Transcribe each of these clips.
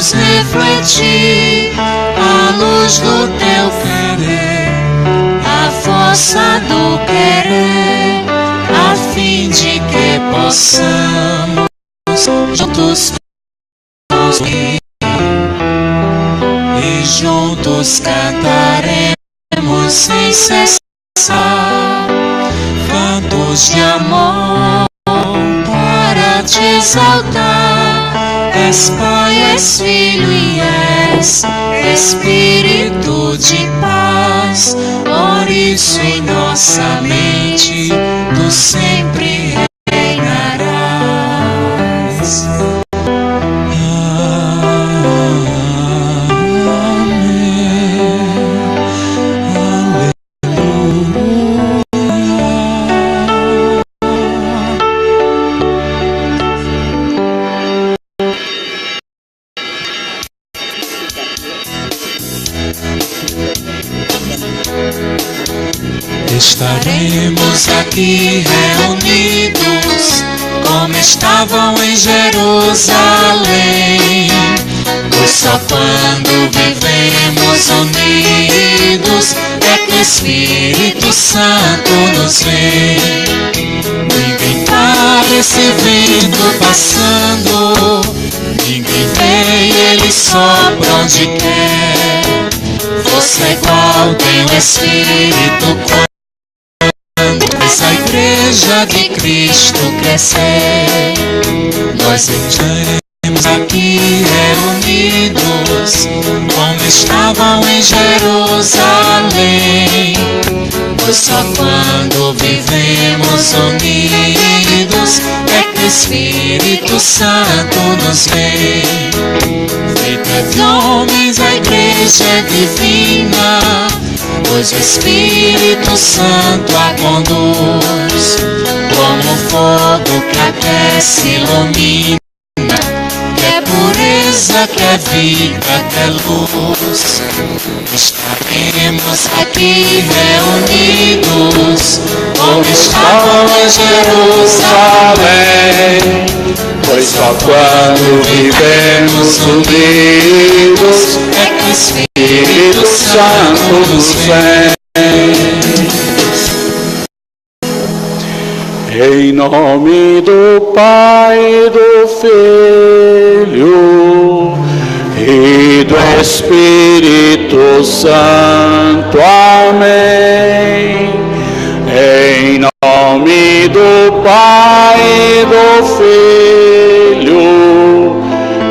queremos refletir a luz do teu querer, a força do querer, a fim de que possamos juntos construir e juntos cantaremos sem cessar cantos de amor para te exaltar. És Pai, és Filho e és Espírito de paz. Por isso em nossa mente tu sempre reinarás. Estaremos aqui reunidos como estavam em Jerusalém, pois só quando vivemos unidos é que o Espírito Santo nos vem. Ninguém para esse vento passando, ninguém vê, ele sopra onde quer. Você é igual, tem o Espírito quando a igreja de Cristo crescer. Nós estaremos aqui reunidos como estavam em Jerusalém, pois só quando vivemos unidos é que o Espírito Santo nos vem. Feita de homens a igreja é divina, pois o Espírito Santo a conduz, como fogo que aquece e ilumina, que é pureza, que é vida, que é luz. Estaremos aqui reunidos como estavam em Jerusalém, pois só quando vivemos unidos é que o Espírito Santo nos vem. Em nome do Pai, do Filho e do Espírito Santo. Amém. Em nome do Pai, do Filho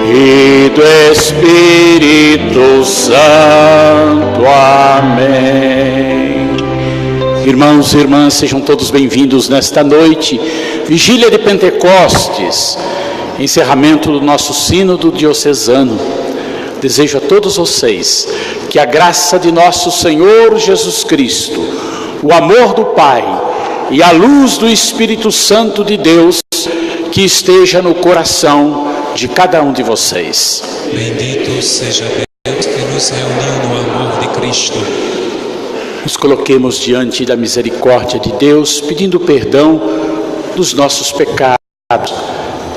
e do Espírito Santo. Amém. Irmãos e irmãs, sejam todos bem-vindos nesta noite, vigília de Pentecostes, encerramento do nosso sínodo diocesano. Desejo a todos vocês que a graça de nosso Senhor Jesus Cristo, o amor do Pai e a luz do Espírito Santo de Deus que esteja no coração de cada um de vocês. Bendito seja Deus que nos reuniu no amor de Cristo. Nos coloquemos diante da misericórdia de Deus, pedindo perdão dos nossos pecados,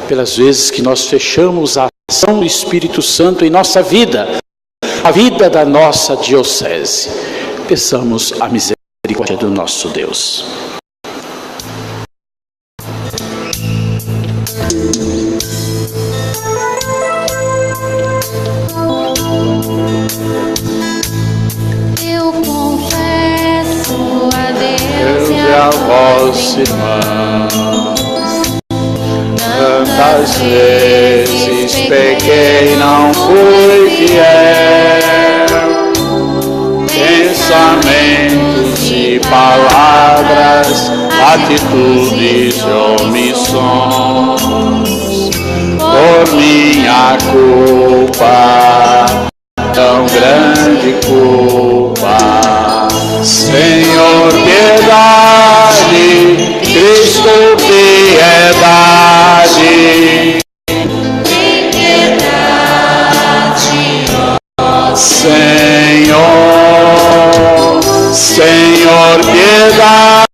pelas vezes que nós fechamos a ação do Espírito Santo em nossa vida, a vida da nossa diocese. Peçamos a misericórdia do nosso Deus. Eu confesso a Deus e a vós, irmãos, tantas vezes pequei, não fui fiel, pensamentos e palavras, atitudes e omissões, por minha culpa, tão grande culpa. Senhor, piedade, Cristo, piedade, tem piedade, ó Senhor, Senhor, piedade,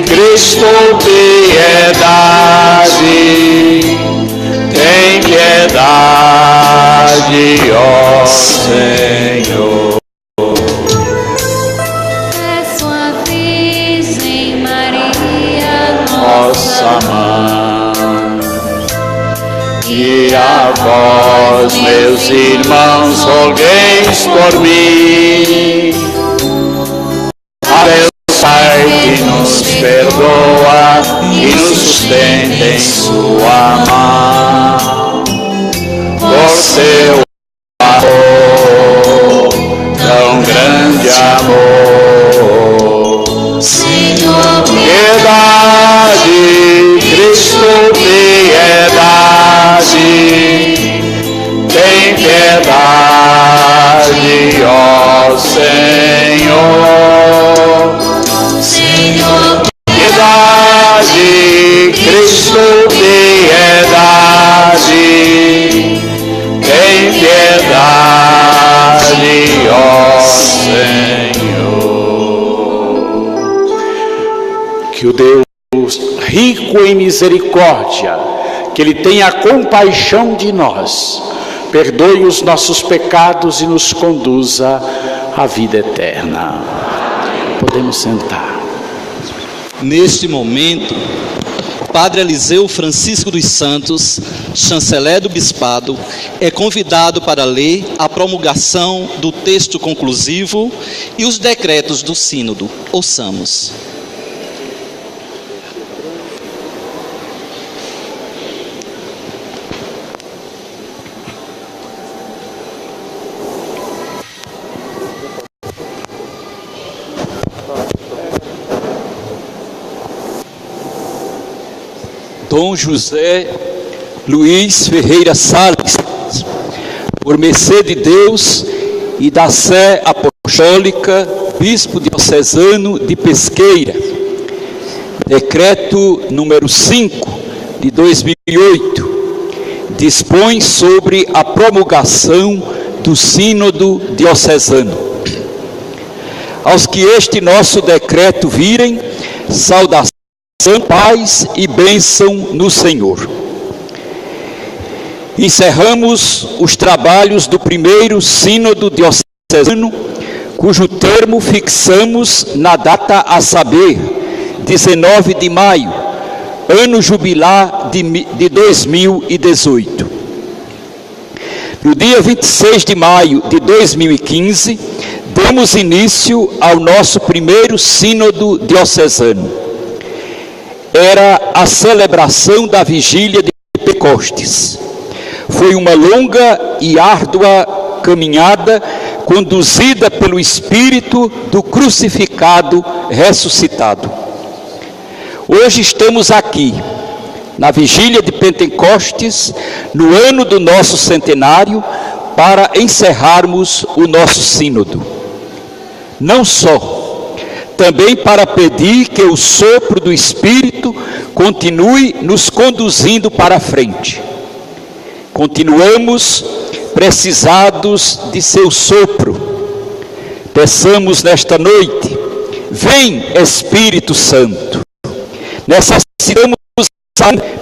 Cristo, piedade, tem piedade. ó Senhor. Peço à Virgem Maria, Nossa Mãe, e a vós, meus irmãos, rogueis por mim. A Deus Pai que nos perdoa e nos sustenta em sua mão, por seu amor, tão grande amor. Senhor, Piedade, Cristo, piedade, tem piedade, ó Senhor. Senhor, Piedade, Cristo, piedade, tem piedade, ó Senhor. Que o Deus rico em misericórdia, que Ele tenha compaixão de nós, perdoe os nossos pecados e nos conduza à vida eterna. Podemos sentar. Neste momento, Padre Eliseu Francisco dos Santos, chanceler do Bispado, é convidado para ler a promulgação do texto conclusivo e os decretos do Sínodo. Ouçamos. Dom José Luiz Ferreira Salles, por mercê de Deus e da Sé Apostólica, Bispo Diocesano de Pesqueira, decreto número 5 de 2008, dispõe sobre a promulgação do Sínodo Diocesano. Aos que este nosso decreto virem, saudação, paz e bênção no Senhor. Encerramos os trabalhos do primeiro Sínodo Diocesano, cujo termo fixamos na data a saber, 19 de maio, ano jubilar de 2018. No dia 26 de maio de 2015, damos início ao nosso primeiro Sínodo Diocesano. Era a celebração da vigília de Pentecostes. Foi uma longa e árdua caminhada conduzida pelo Espírito do crucificado ressuscitado. Hoje estamos aqui, na vigília de Pentecostes, no ano do nosso centenário, para encerrarmos o nosso sínodo. Não só, também para pedir que o sopro do Espírito continue nos conduzindo para a frente. Continuamos precisados de seu sopro. Peçamos nesta noite: vem, Espírito Santo. Necessitamos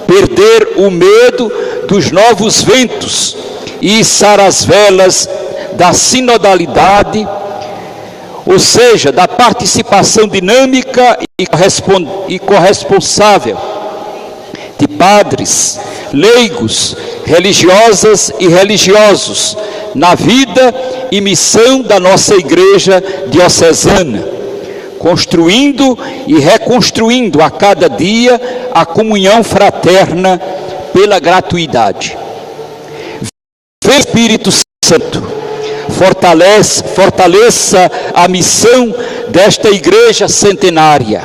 perder o medo dos novos ventos e içar as velas da sinodalidade, ou seja, da participação dinâmica e corresponsável de padres, leigos, religiosas e religiosos na vida e missão da nossa Igreja Diocesana, construindo e reconstruindo a cada dia a comunhão fraterna pela gratuidade. Vem, Espírito Santo, fortaleça a missão desta Igreja centenária.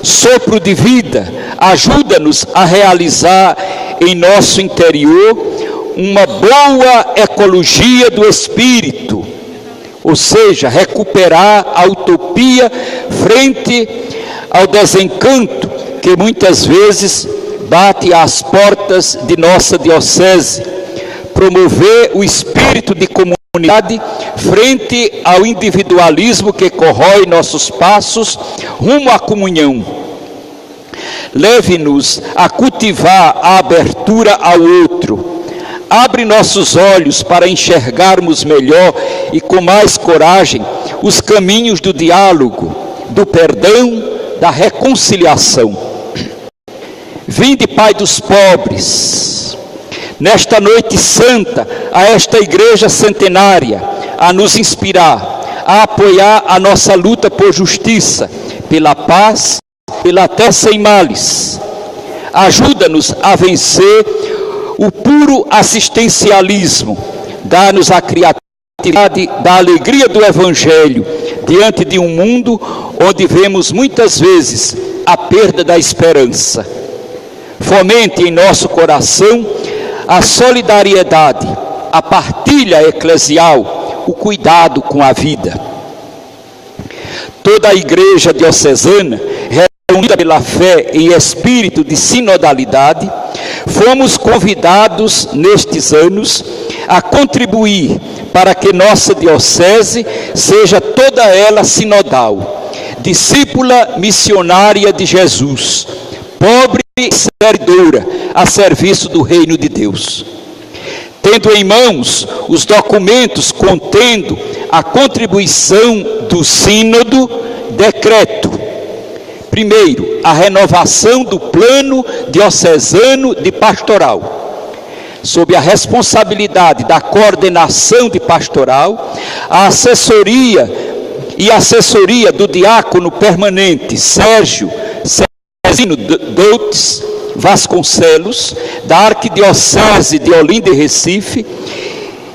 Sopro de vida, ajuda-nos a realizar em nosso interior uma boa ecologia do Espírito, ou seja, recuperar a utopia frente ao desencanto que muitas vezes bate às portas de nossa diocese, promover o espírito de comunidade frente ao individualismo que corrói nossos passos rumo à comunhão. Leve-nos a cultivar a abertura ao outro, abre nossos olhos para enxergarmos melhor e com mais coragem os caminhos do diálogo, do perdão, da reconciliação. Vinde, Pai dos pobres, nesta noite santa, a esta igreja centenária, a nos inspirar, a apoiar a nossa luta por justiça, pela paz, pela terra sem males. Ajuda-nos a vencer o puro assistencialismo, dá-nos a criatividade da alegria do Evangelho, diante de um mundo onde vemos muitas vezes a perda da esperança. Fomente em nosso coração a solidariedade, a partilha eclesial, o cuidado com a vida. Toda a igreja diocesana, reunida pela fé e espírito de sinodalidade, fomos convidados nestes anos a contribuir para que nossa diocese seja toda ela sinodal, discípula missionária de Jesus, pobre e servidora a serviço do reino de Deus. Tendo em mãos os documentos contendo a contribuição do sínodo, decreto: primeiro, a renovação do plano diocesano de pastoral, sob a responsabilidade da coordenação de pastoral, a assessoria do diácono permanente Sérgio Cezino Doutes Vasconcelos, da Arquidiocese de Olinda e Recife,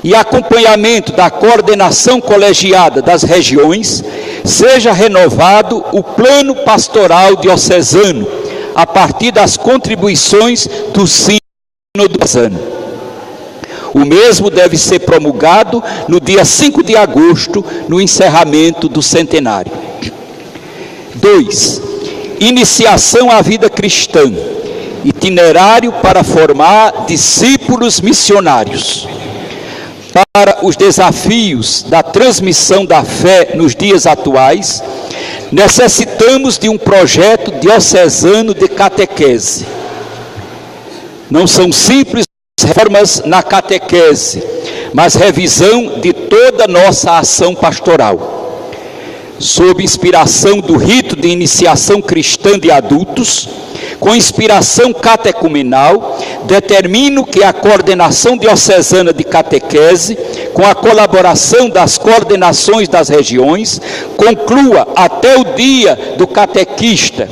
e acompanhamento da coordenação colegiada das regiões, seja renovado o plano pastoral diocesano, a partir das contribuições do sínodo diocesano. O mesmo deve ser promulgado no dia 5 de agosto, no encerramento do centenário. 2. Iniciação à vida cristã, itinerário para formar discípulos missionários. Para os desafios da transmissão da fé nos dias atuais, necessitamos de um projeto diocesano de catequese. Não são simples reformas na catequese, mas revisão de toda nossa ação pastoral. Sob inspiração do rito de iniciação cristã de adultos, com inspiração catecumenal, determino que a coordenação diocesana de catequese, com a colaboração das coordenações das regiões, conclua até o dia do catequista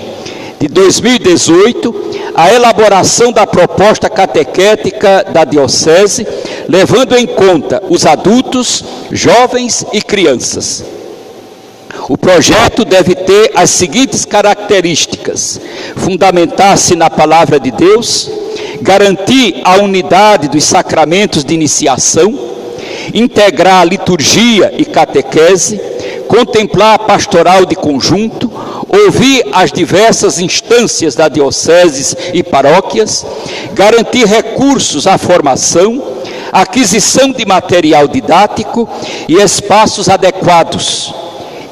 de 2018 a elaboração da proposta catequética da diocese, levando em conta os adultos, jovens e crianças. O projeto deve ter as seguintes características: fundamentar-se na palavra de Deus, garantir a unidade dos sacramentos de iniciação, integrar a liturgia e catequese, contemplar a pastoral de conjunto, ouvir as diversas instâncias da diocese e paróquias, garantir recursos à formação, aquisição de material didático e espaços adequados,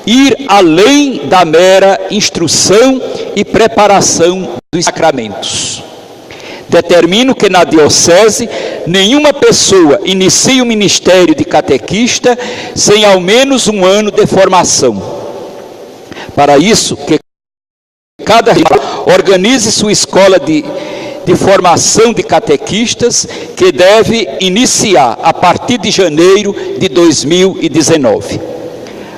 ir além da mera instrução e preparação dos sacramentos. Determino que na diocese nenhuma pessoa inicie o ministério de catequista sem ao menos um ano de formação. Para isso, que cada região organize sua escola de formação de catequistas, que deve iniciar a partir de janeiro de 2019.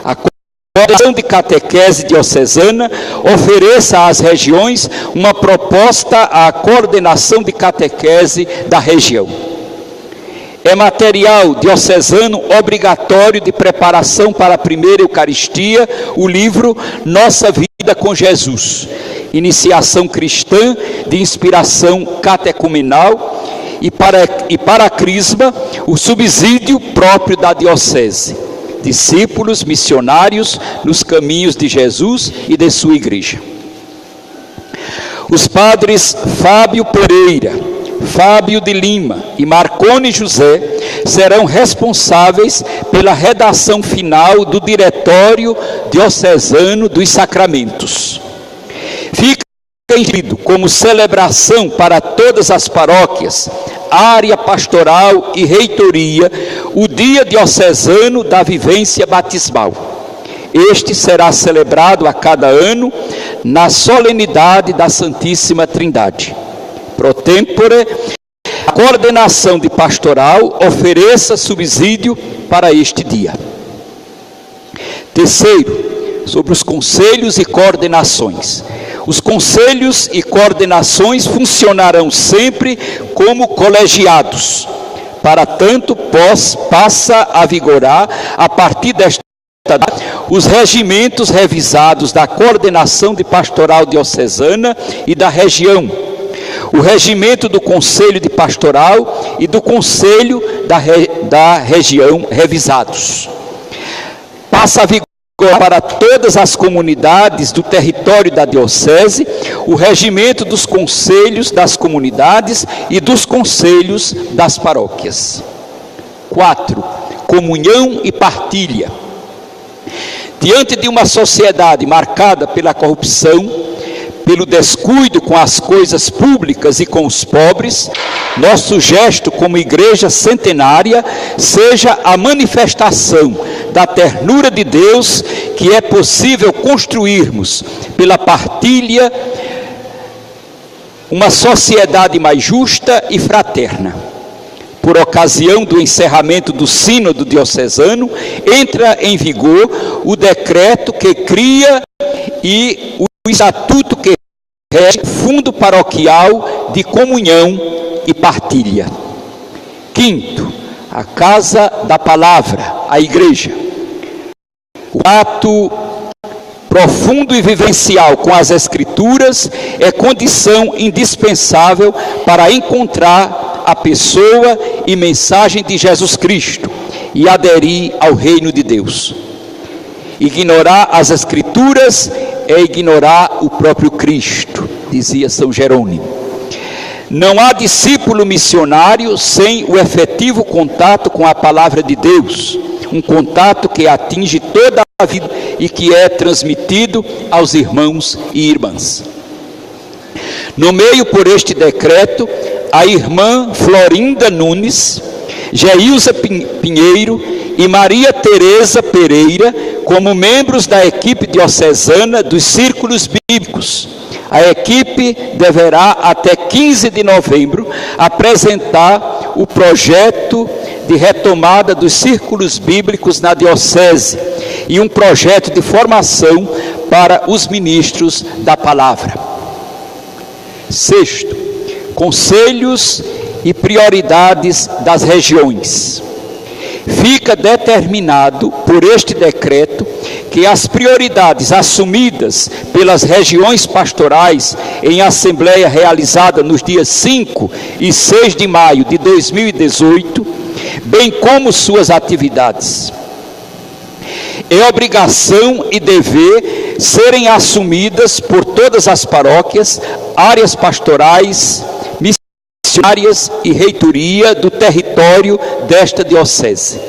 A coordenação de catequese diocesana ofereça às regiões uma proposta à coordenação de catequese da região. É material diocesano obrigatório de preparação para a primeira Eucaristia o livro Nossa Vida com Jesus, iniciação cristã de inspiração catecumenal, e para a crisma o subsídio próprio da diocese, discípulos missionários nos caminhos de Jesus e de sua igreja. Os padres Fábio Pereira, Fábio de Lima e Marcone José serão responsáveis pela redação final do Diretório Diocesano dos Sacramentos. Fica incluído como celebração para todas as paróquias área pastoral e reitoria, o Dia Diocesano da Vivência Batismal. Este será celebrado a cada ano na solenidade da Santíssima Trindade. Pro tempore, a coordenação de pastoral ofereça subsídio para este dia. Terceiro, sobre os conselhos e coordenações. Os conselhos e coordenações funcionarão sempre como colegiados. Para tanto, passa a vigorar, a partir desta data, os regimentos revisados da coordenação de pastoral diocesana e da região, o regimento do Conselho de Pastoral e do Conselho da Região revisados. Passa a vigorar para todas as comunidades do território da Diocese, o regimento dos conselhos das comunidades e dos conselhos das paróquias. 4. Comunhão e partilha. Diante de uma sociedade marcada pela corrupção, pelo descuido com as coisas públicas e com os pobres, nosso gesto como igreja centenária seja a manifestação da ternura de Deus que é possível construirmos pela partilha uma sociedade mais justa e fraterna. Por ocasião do encerramento do Sínodo Diocesano, entra em vigor o decreto que cria e o estatuto que rege o Fundo Paroquial de Comunhão e Partilha. 5. A Casa da Palavra, a Igreja. O ato profundo e vivencial com as Escrituras é condição indispensável para encontrar a pessoa e mensagem de Jesus Cristo e aderir ao reino de Deus. Ignorar as Escrituras é ignorar o próprio Cristo, dizia São Jerônimo. Não há discípulo missionário sem o efetivo contato com a palavra de Deus, um contato que atinge toda a vida e que é transmitido aos irmãos e irmãs. Nomeio por este decreto a irmã Florinda Nunes, Geilza Pinheiro e Maria Tereza Pereira como membros da equipe diocesana dos Círculos Bíblicos. A equipe deverá, até 15 de novembro, apresentar o projeto de retomada dos Círculos Bíblicos na Diocese e um projeto de formação para os ministros da Palavra. 6. Conselhos e prioridades das regiões. Fica determinado por este decreto que as prioridades assumidas pelas regiões pastorais em assembleia realizada nos dias 5 e 6 de maio de 2018, bem como suas atividades, é obrigação e dever serem assumidas por todas as paróquias, áreas pastorais, missionárias e reitoria do território desta diocese.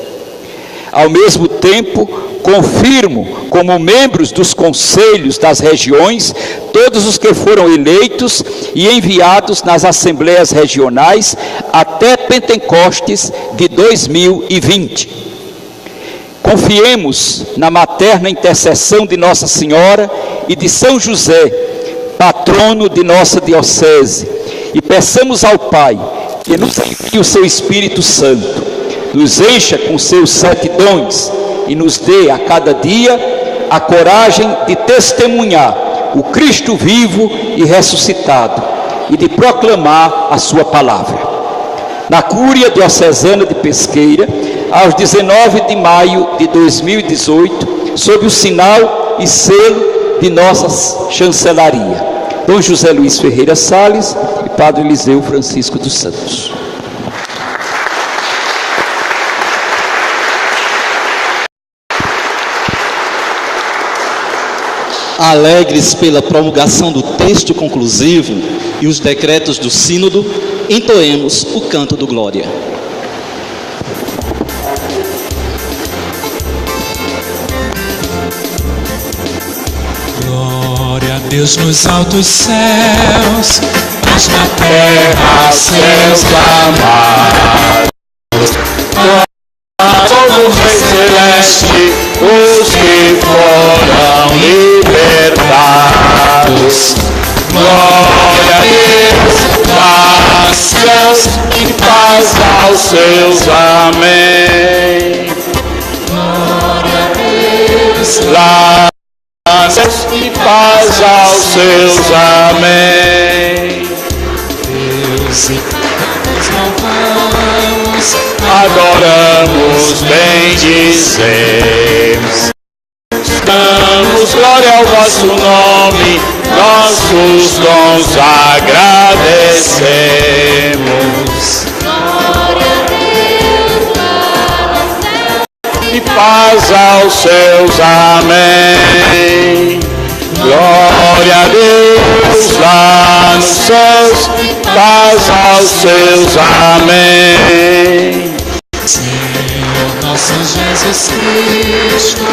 Ao mesmo tempo, confirmo como membros dos conselhos das regiões todos os que foram eleitos e enviados nas assembleias regionais até Pentecostes de 2020. Confiemos na materna intercessão de Nossa Senhora e de São José, patrono de nossa diocese, e peçamos ao Pai que nos envie o seu Espírito Santo, nos encha com seus 7 dons e nos dê a cada dia a coragem de testemunhar o Cristo vivo e ressuscitado e de proclamar a sua palavra. Na Cúria Diocesana de Pesqueira, aos 19 de maio de 2018, sob o sinal e selo de nossa chancelaria, Dom José Luiz Ferreira Salles e Padre Eliseu Francisco dos Santos. Alegres pela promulgação do texto conclusivo e os decretos do Sínodo, entoemos o canto do Glória. Glória a Deus nos altos céus, mas na terra seus amados. Como Rei Celeste, os que foram libertados. Glória a Deus, nas céus e paz aos seus. Amém. glória a Deus, Lá nas céus e paz aos seus. Amém. Deus e nós louvamos, Adoramos, bendizemos, damos glória ao vosso nome, nossos dons agradecemos. Glória a Deus lá no céu. E paz aos seus. Amém. Glória a Deus lá nos céus, paz aos seus. Amém. Senhor nosso Jesus Cristo,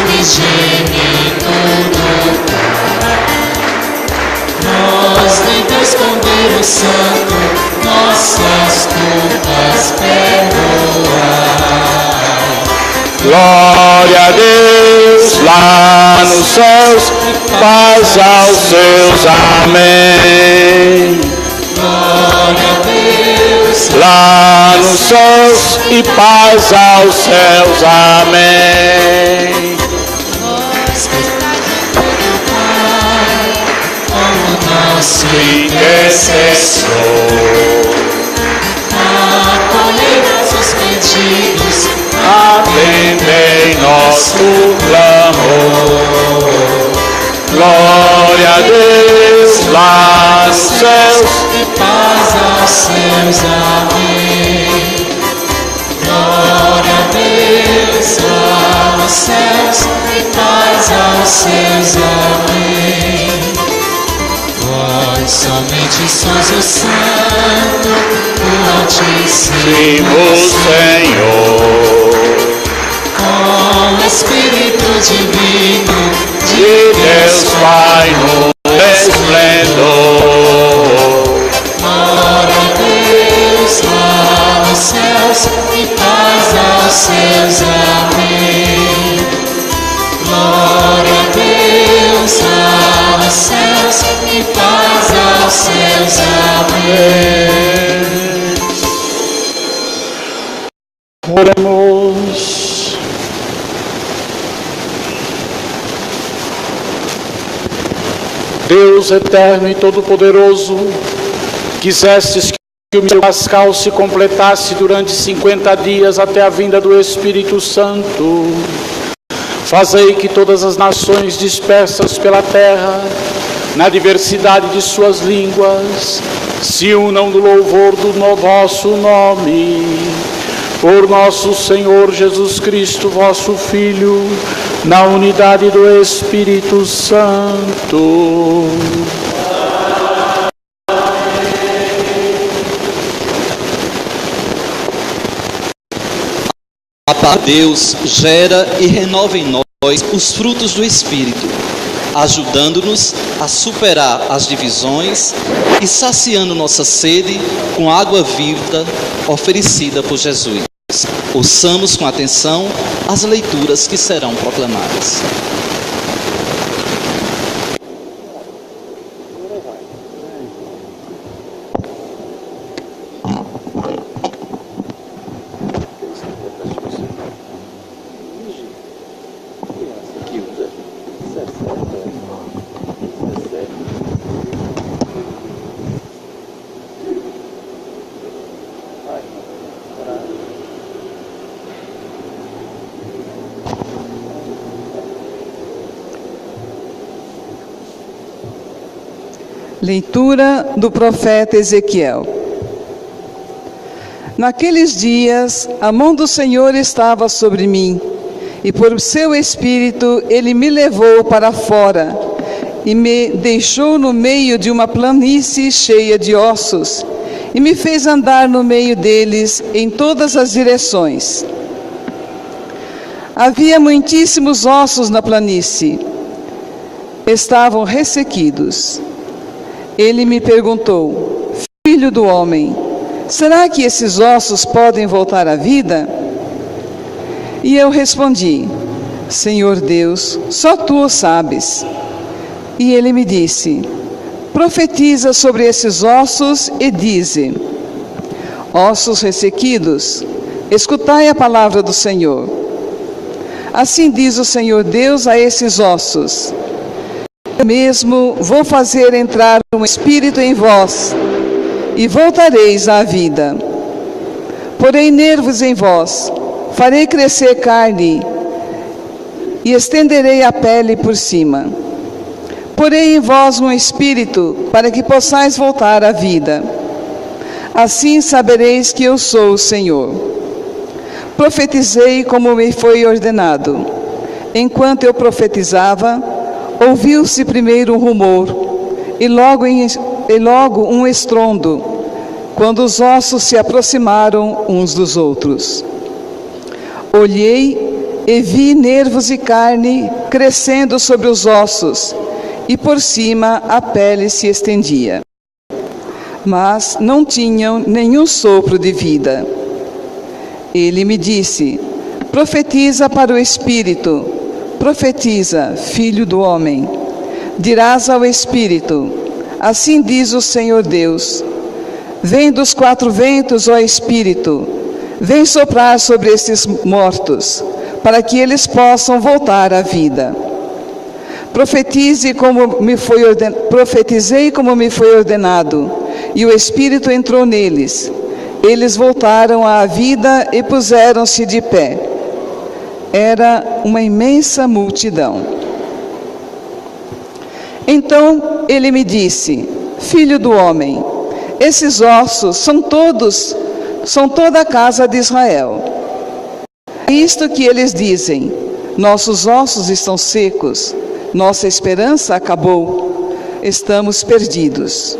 unigênito do Pai. Nós nem teu esconder o santo, nossas culpas perdoai. Glória a Deus lá nos céus, paz aos seus. Amém. Glória a Deus, Lá nos céus e paz aos céus. Amém. vós que estáis junto do Pai, como nosso Intercessor, acolhei nossos pedidos, atendei nosso clamor. Glória a Deus lá nos céus, e paz aos seus. Amém. Glória a Deus lá nos céus e paz aos seus. Amém. Vós somente sois o Santo, o Altíssimo, Senhor, com o Espírito Divino de Deus Pai no esplendor. Glória a Deus lá nos céus e paz aos seus. Amém. Glória a Deus lá nos céus e paz aos seus. Amém. Oremos. Deus eterno e todo-poderoso, quisestes que o mistério pascal se completasse durante 50 dias até a vinda do Espírito Santo. Fazei que todas as nações dispersas pela terra, na diversidade de suas línguas, se unam no louvor do vosso nome. Por nosso Senhor Jesus Cristo, vosso Filho, na unidade do Espírito Santo. A paz de Deus gera e renova em nós os frutos do Espírito, ajudando-nos a superar as divisões e saciando nossa sede com água viva oferecida por Jesus. Ouçamos com atenção as leituras que serão proclamadas. Leitura do profeta Ezequiel. Naqueles dias, a mão do Senhor estava sobre mim, e por seu Espírito ele me levou para fora, e me deixou no meio de uma planície cheia de ossos, e me fez andar no meio deles em todas as direções. Havia muitíssimos ossos na planície. estavam ressequidos. Ele me perguntou: Filho do homem, será que esses ossos podem voltar à vida? E eu respondi: Senhor Deus, só tu o sabes. E ele me disse: Profetiza sobre esses ossos e dize: Ossos ressequidos, escutai a palavra do Senhor. Assim diz o Senhor Deus a esses ossos: Eu mesmo vou fazer entrar um espírito em vós, e voltareis à vida. Porei nervos em vós, farei crescer carne, e estenderei a pele por cima. Porei em vós um espírito, para que possais voltar à vida. Assim sabereis que eu sou o Senhor. Profetizei como me foi ordenado. Enquanto eu profetizava, ouviu-se primeiro um rumor, e logo um estrondo, quando os ossos se aproximaram uns dos outros. Olhei e vi nervos e carne crescendo sobre os ossos, e por cima a pele se estendia. Mas não tinham nenhum sopro de vida. Ele me disse: Profetiza para o Espírito, profetiza, filho do homem. Dirás ao Espírito: Assim diz o Senhor Deus: Vem dos quatro ventos, ó Espírito, vem soprar sobre esses mortos, para que eles possam voltar à vida. Profetizei como me foi ordenado, e o Espírito entrou neles. Eles voltaram à vida e puseram-se de pé. Era uma imensa multidão. Então ele me disse: Filho do homem, esses ossos são toda a casa de Israel. É isto que eles dizem: nossos ossos estão secos, nossa esperança acabou, estamos perdidos.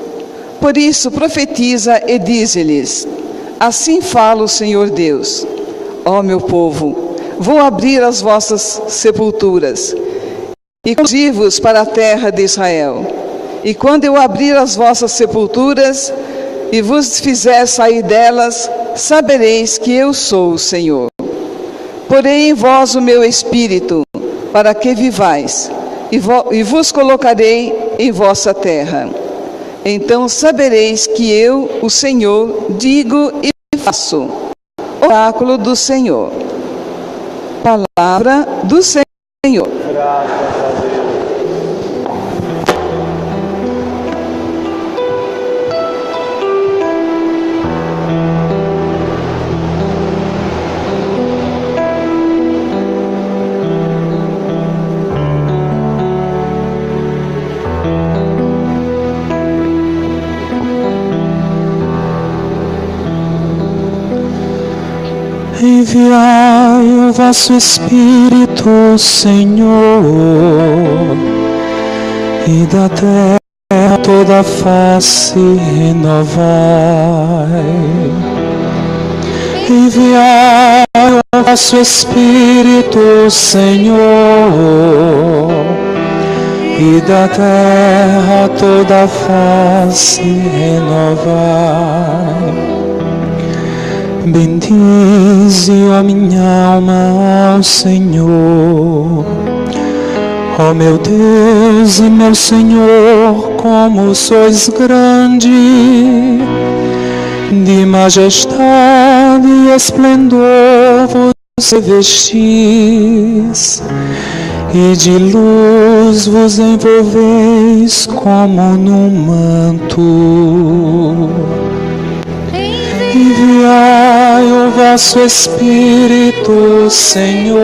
Por isso profetiza e dize-lhes: Assim fala o Senhor Deus: Ó meu povo, vou abrir as vossas sepulturas e conduzir-vos para a terra de Israel. E quando eu abrir as vossas sepulturas e vos fizer sair delas, sabereis que eu sou o Senhor. Porei em vós o meu espírito, para que vivais, e vos colocarei em vossa terra. Então sabereis que eu, o Senhor, digo e faço. Oráculo do Senhor. Palavra do Senhor. Graças a Deus. Enviai o vosso Espírito, Senhor, e da terra toda a face renovai. Enviai o vosso Espírito, Senhor, e da terra toda a face renovai. Bendize, ó minha alma, ao Senhor. Ó meu Deus e meu Senhor, como sois grande, de majestade e esplendor vos revestis, e de luz vos envolveis como num manto. Enviai o vosso Espírito, Senhor,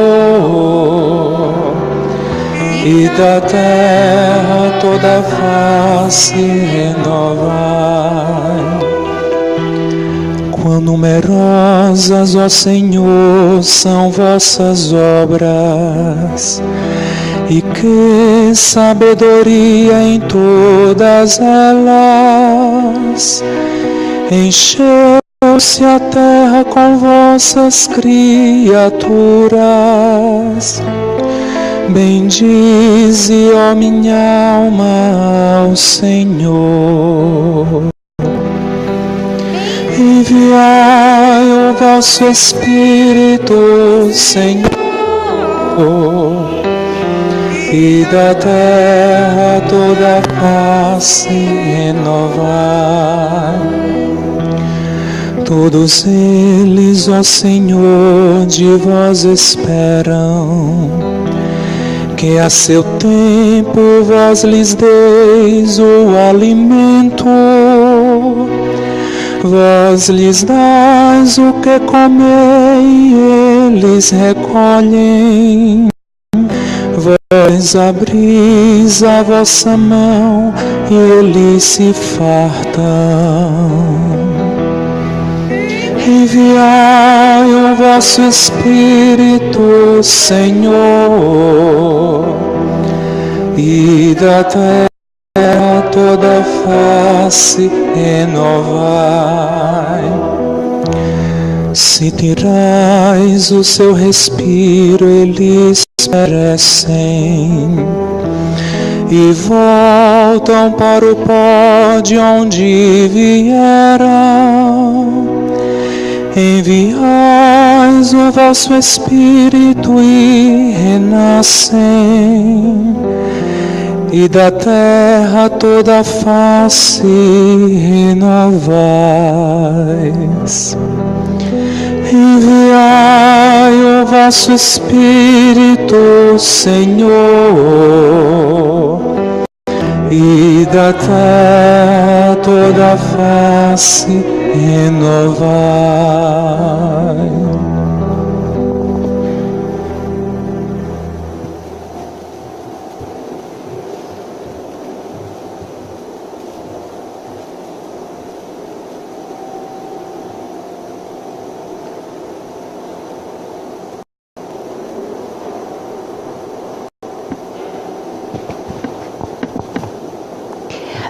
e da terra toda a face renovai. Quão numerosas, ó Senhor, são vossas obras, e que sabedoria em todas elas. Encheu-se a terra com vossas criaturas, Bendize, ó minha alma, ao Senhor. Enviai o vosso Espírito, Senhor, e da terra toda a face renovar. Todos eles, ó Senhor, de vós esperam, que a seu tempo vós lhes deis o alimento. Vós lhes dais o que comer e eles recolhem. Vós abris a vossa mão e eles se fartam. Enviai o vosso Espírito, Senhor, e da terra toda a face renovai. Se tirais o seu respiro, eles perecem e voltam para o pó de onde vieram. Enviais o vosso Espírito e renascem, e da terra toda a face renovais. Enviai o vosso Espírito, Senhor, e da terra toda a face renovai.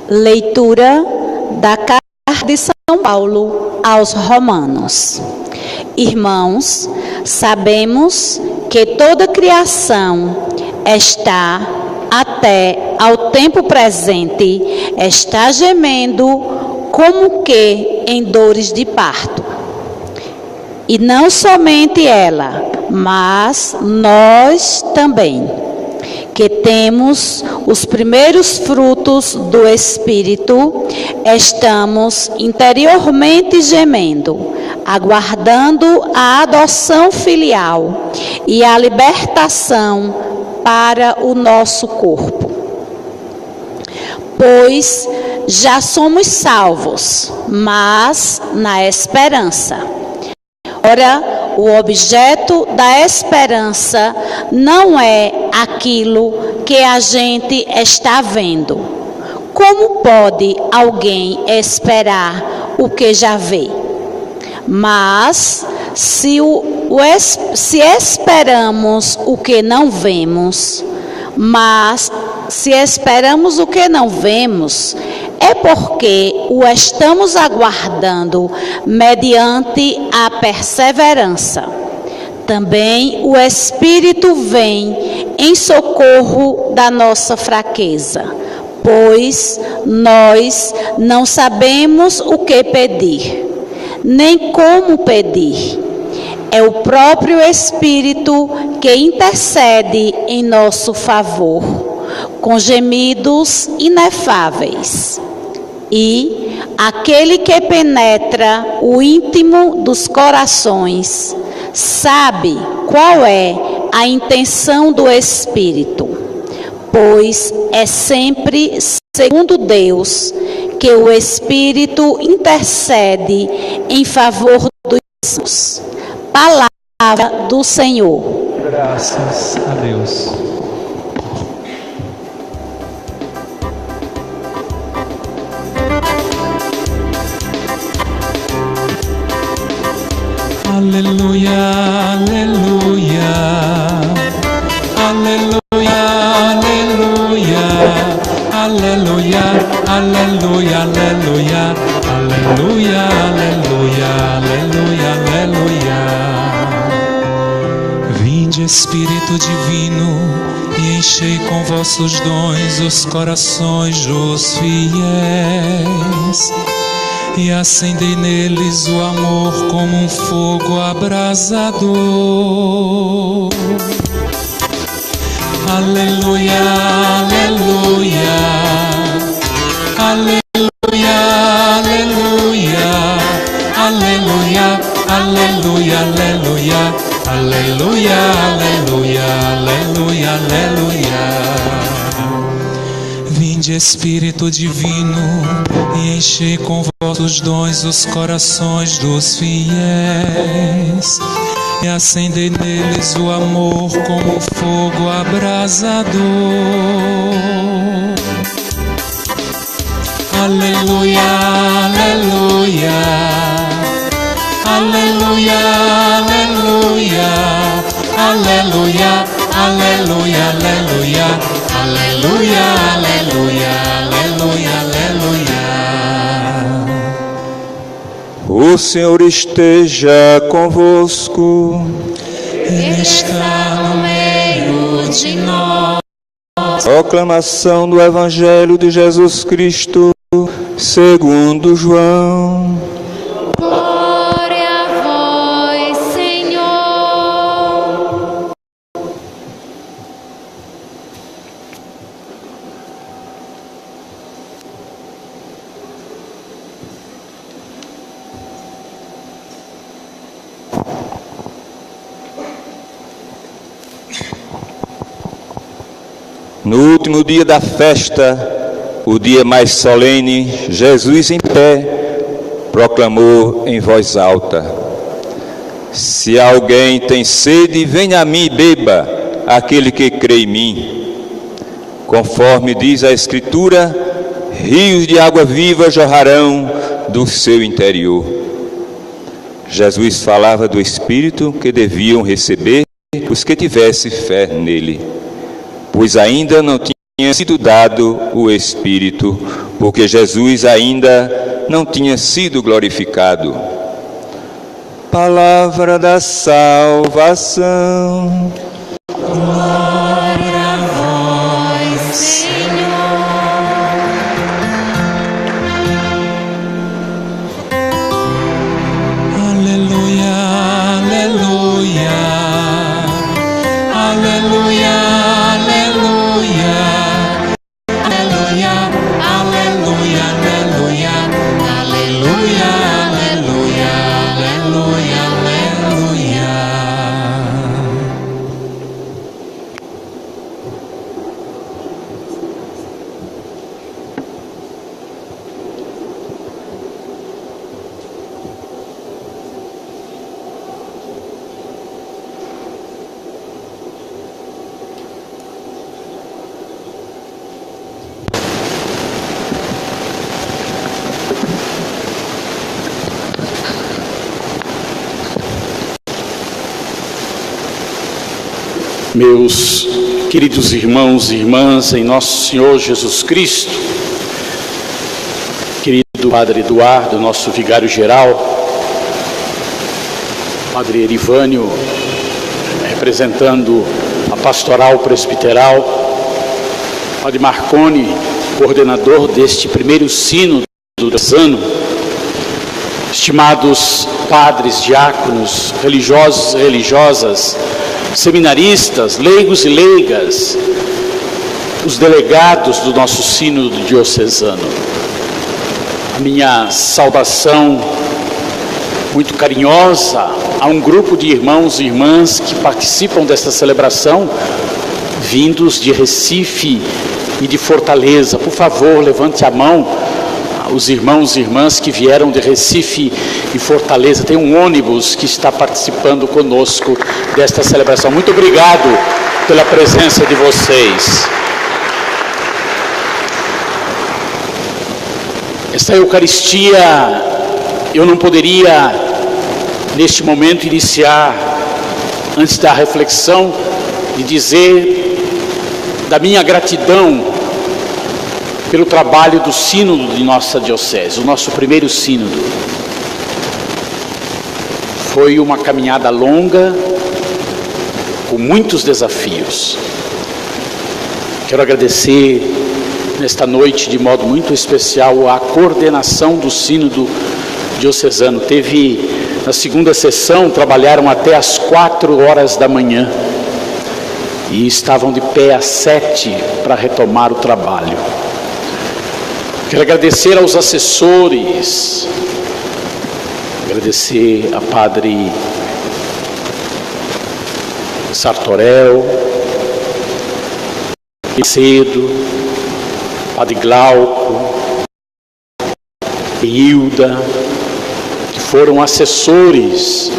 Leitura da Carta de São Paulo aos Romanos. Irmãos, sabemos que toda criação está, até ao tempo presente, está gemendo como que em dores de parto. E não somente ela, mas nós também, que temos os primeiros frutos do Espírito, estamos interiormente gemendo, aguardando a adoção filial e a libertação para o nosso corpo. Pois já somos salvos, mas na esperança. Ora, o objeto da esperança não é aquilo que a gente está vendo. Como pode alguém esperar o que já vê? Mas se esperamos o que não vemos, é porque o estamos aguardando mediante a perseverança. Também o Espírito vem em socorro da nossa fraqueza, pois nós não sabemos o que pedir, nem como pedir. É o próprio Espírito que intercede em nosso favor, com gemidos inefáveis. E aquele que penetra o íntimo dos corações sabe qual é a intenção do Espírito, pois é sempre segundo Deus que o Espírito intercede em favor dos santos. Palavra do Senhor. Graças a Deus. Aleluia, aleluia, aleluia, aleluia, aleluia, aleluia, aleluia, aleluia, aleluia, aleluia, aleluia. Vinde, Espírito Divino, e enchei com vossos dons os corações dos fiéis, e acendei neles o amor como um fogo abrasador. Aleluia, aleluia, aleluia, aleluia, aleluia, aleluia, aleluia, aleluia, aleluia, aleluia, aleluia. Vinde, Espírito Divino, e enchei com vossos dons os corações dos fiéis, e acendei neles o amor como fogo abrasador. Aleluia, aleluia, aleluia, aleluia, aleluia, aleluia, aleluia, aleluia, aleluia, aleluia, aleluia. O Senhor esteja convosco. Ele está no meio de nós. Proclamação do Evangelho de Jesus Cristo segundo João. Glória a vós, Senhor. No último dia da festa, o dia mais solene, Jesus em pé proclamou em voz alta: se alguém tem sede, venha a mim e beba, aquele que crê em mim. Conforme diz a Escritura, rios de água viva jorrarão do seu interior. Jesus falava do Espírito que deviam receber os que tivessem fé nele, pois ainda não tinha sido dado o Espírito, porque Jesus ainda não tinha sido glorificado. Palavra da salvação. Glória a vós, Senhor. Aleluia, aleluia, aleluia, aleluia, aleluia, aleluia, aleluia, aleluia, aleluia, aleluia, aleluia. Meus queridos irmãos e irmãs, em nosso Senhor Jesus Cristo, querido Padre Eduardo, nosso vigário-geral, Padre Erivânio, representando a pastoral presbiteral, Padre Marconi, coordenador deste primeiro sínodo do ano, estimados padres, diáconos, religiosos e religiosas, seminaristas, leigos e leigas, os delegados do nosso sínodo diocesano. A minha saudação muito carinhosa a um grupo de irmãos e irmãs que participam desta celebração, vindos de Recife e de Fortaleza. Por favor, levante a mão os irmãos e irmãs que vieram de Recife e Fortaleza. Tem um ônibus que está participando conosco desta celebração. Muito obrigado pela presença de vocês. Esta Eucaristia, eu não poderia, neste momento, iniciar, antes da reflexão, de dizer da minha gratidão pelo trabalho do sínodo de nossa diocese, o nosso primeiro sínodo. Foi uma caminhada longa, com muitos desafios. Quero agradecer nesta noite, de modo muito especial, a coordenação do Sínodo Diocesano. Na segunda sessão, trabalharam até às 4 horas da manhã e estavam de pé às 7 para retomar o trabalho. Quero agradecer aos assessores, agradecer a Padre Sartorel, Cedo, Padre Glauco, Hilda, que foram assessores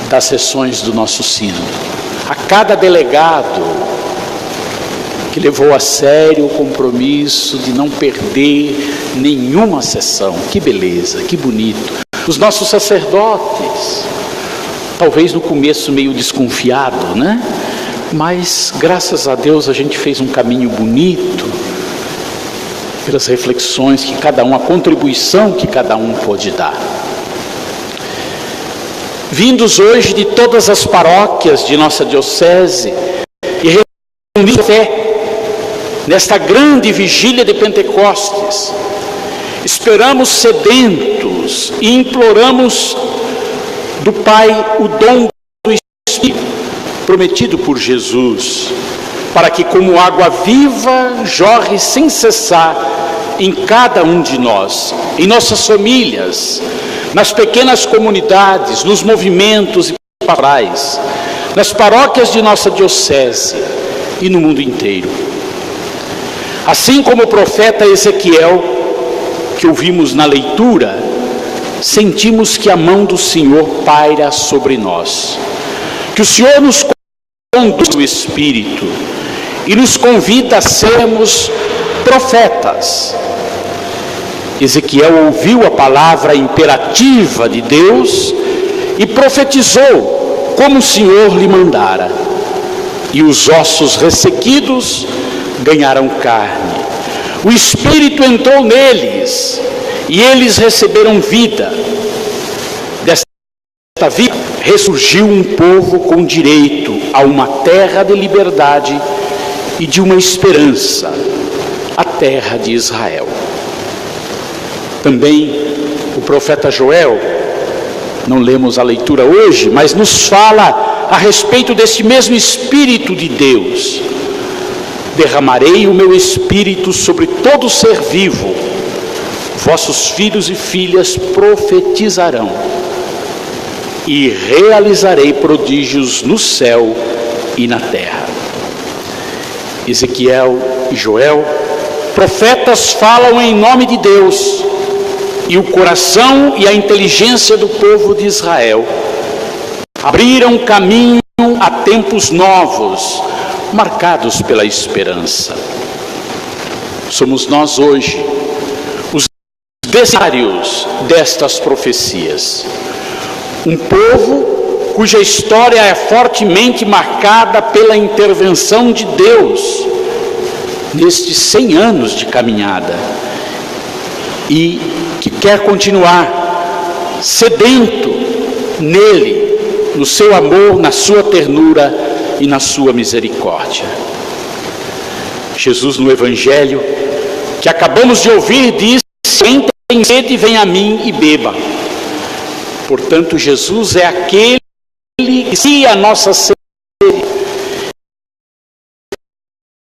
das sessões do nosso sínodo. A cada delegado que levou a sério o compromisso de não perder nenhuma sessão. Que beleza, que bonito. Os nossos sacerdotes, talvez no começo meio desconfiado, né? Mas graças a Deus a gente fez um caminho bonito, pelas reflexões que cada um, a contribuição que cada um pôde dar. Vindos hoje de todas as paróquias de nossa diocese e reunidos fé nesta grande vigília de Pentecostes, esperamos sedentos e imploramos do Pai o dom do Espírito prometido por Jesus, para que como água viva jorre sem cessar em cada um de nós, em nossas famílias, nas pequenas comunidades, nos movimentos e pastorais, nas paróquias de nossa diocese e no mundo inteiro. Assim como o profeta Ezequiel, que ouvimos na leitura, sentimos que a mão do Senhor paira sobre nós, que o Senhor nos conduz no Espírito e nos convida a sermos profetas. Ezequiel ouviu a palavra imperativa de Deus e profetizou como o Senhor lhe mandara, e os ossos ressequidos ganharam carne. O Espírito entrou neles e eles receberam vida. Desta vida ressurgiu um povo com direito a uma terra de liberdade e de uma esperança, a terra de Israel. Também o profeta Joel, não lemos a leitura hoje, mas nos fala a respeito desse mesmo Espírito de Deus. Derramarei o meu Espírito sobre todo ser vivo, vossos filhos e filhas profetizarão, e realizarei prodígios no céu e na terra. Ezequiel e Joel, profetas, falam em nome de Deus, e o coração e a inteligência do povo de Israel abriram caminho a tempos novos, marcados pela esperança. Somos nós hoje os destinatários destas profecias. Um povo cuja história é fortemente marcada pela intervenção de Deus nestes 100 anos de caminhada e que quer continuar sedento nele, no seu amor, na sua ternura e na sua misericórdia. Jesus, no Evangelho que acabamos de ouvir, diz: quem tem sede, vem a mim e beba. Portanto, Jesus é aquele que sacia a nossa sede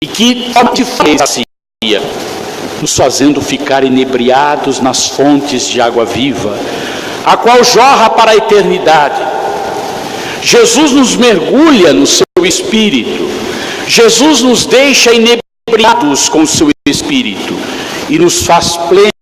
e que te sacia, nos fazendo ficar inebriados nas fontes de água viva, a qual jorra para a eternidade. Jesus nos mergulha no seu Espírito, Jesus nos deixa inebriados com o seu Espírito e nos faz plenos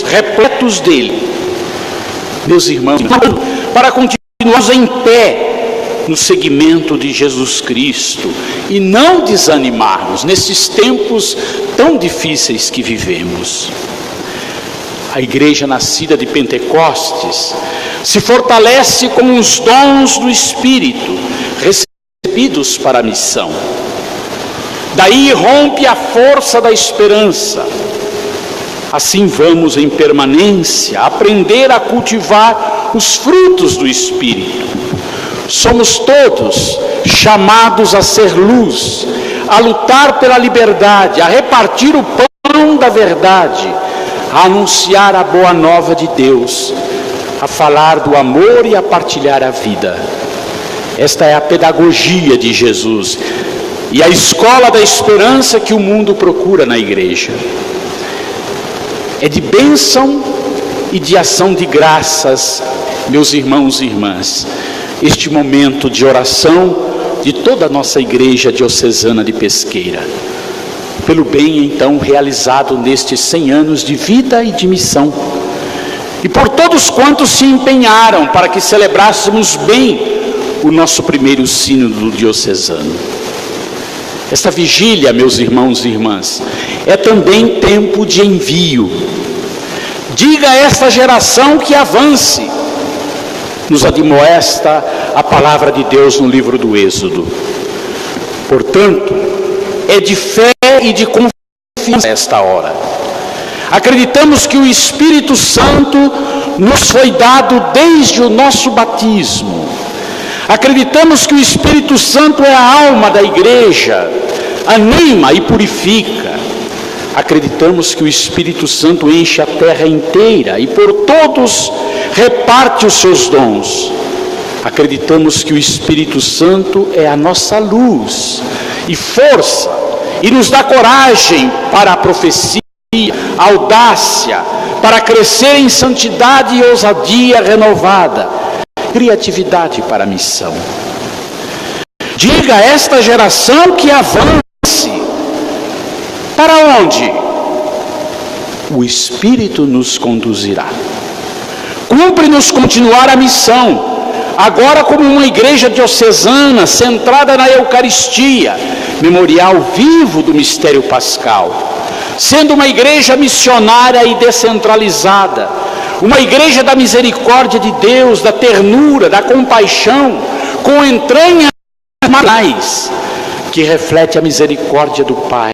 repletos dele. Meus irmãos, para continuarmos em pé no seguimento de Jesus Cristo e não desanimarmos nesses tempos tão difíceis que vivemos. A igreja nascida de Pentecostes se fortalece com os dons do Espírito despidos para a missão. Daí rompe a força da esperança. Assim vamos em permanência aprender a cultivar os frutos do Espírito. Somos todos chamados a ser luz, a lutar pela liberdade, a repartir o pão da verdade, a anunciar a boa nova de Deus, a falar do amor e a partilhar a vida. Esta é a pedagogia de Jesus e a escola da esperança que o mundo procura na igreja. É de bênção e de ação de graças, meus irmãos e irmãs, este momento de oração de toda a nossa igreja diocesana de Pesqueira, pelo bem então realizado nestes 100 anos de vida e de missão, e por todos quantos se empenharam para que celebrássemos bem o nosso primeiro sínodo diocesano. Esta vigília, meus irmãos e irmãs, é também tempo de envio. Diga a esta geração que avance, nos admoesta a palavra de Deus no livro do Êxodo. Portanto, é de fé e de confiança esta hora. Acreditamos que o Espírito Santo nos foi dado desde o nosso batismo. Acreditamos que o Espírito Santo é a alma da igreja, anima e purifica. Acreditamos que o Espírito Santo enche a terra inteira e por todos reparte os seus dons. Acreditamos que o Espírito Santo é a nossa luz e força e nos dá coragem para a profecia, audácia, para crescer em santidade e ousadia renovada, criatividade para a missão. Diga a esta geração que avance. Para onde? O Espírito nos conduzirá. Cumpre-nos continuar a missão, agora como uma igreja diocesana centrada na Eucaristia, memorial vivo do mistério pascal, sendo uma igreja missionária e descentralizada, uma igreja da misericórdia de Deus, da ternura, da compaixão, com entranhas mais, que reflete a misericórdia do Pai.